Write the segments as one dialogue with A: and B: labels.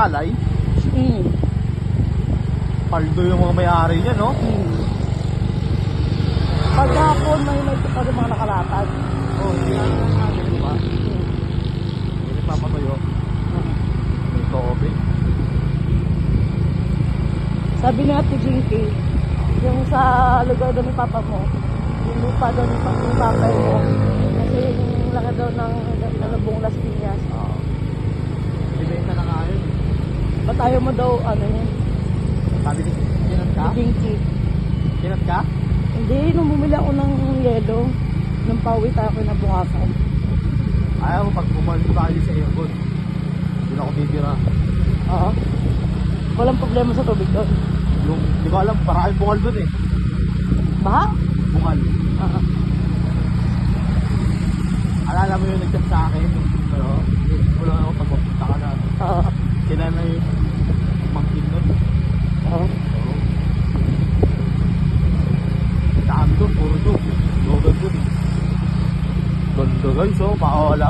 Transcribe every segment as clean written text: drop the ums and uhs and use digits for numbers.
A: palay. Paldo yung mga may-ari niya, no?
B: Paghapon may pa rin mga nakalatag.
A: Oo, hindi nga natin, di ba? Hindi nagpapatayo. Ito, okay.
B: Sabi nga ito, Jinky, yung sa lugar doon ni Papa mo, yung lupa doon ni Papa mo, kasi yung laki daw ng buong Las Piñas.
A: Ibenta na nga yun.
B: Ba't ayaw mo daw, ano yun?
A: Sabi ni, kinat ka?
B: Si Jinky.
A: Kinat ka?
B: Hindi, nung bumili ako ng yelo, nung pauwi tayo kinabukasan.
A: Ayaw mo pag bumalik tayo sa aircon. Hindi na ako titira.
B: Oo. Walang problema sa tubig doon.
A: Yung, di ko alam, maraming bungal doon eh.
B: Baha?
A: Bungal.
B: Oo.
A: Alala mo yung nag-chat sa akin, pero wala ako pagpapunta ka na.
B: Oo.
A: Kailan na yung mangkin nun.
B: Oo.
A: Dami doon, puro doon. Logan doon eh. Ganda guys, oh, makawala.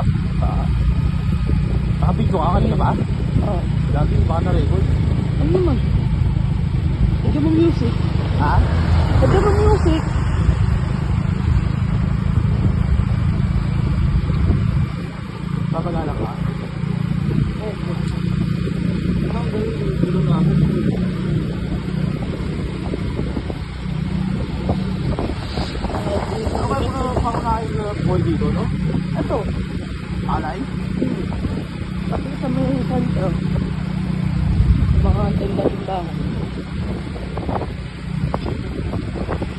A: Nakabidyo ka kanina ba?
B: Oo.
A: Dati baka na-record.
B: Ano naman? Lagyan mo music.
A: Ha?
B: Lagyan mo music.
A: Papagala ka?
B: Oo.
A: Ang galing yung gulo namin. Ano kayo mga pangkain na boy dito, no?
B: Ito.
A: Alay?
B: Pati sa may sentro. Mga tinda-tindahan.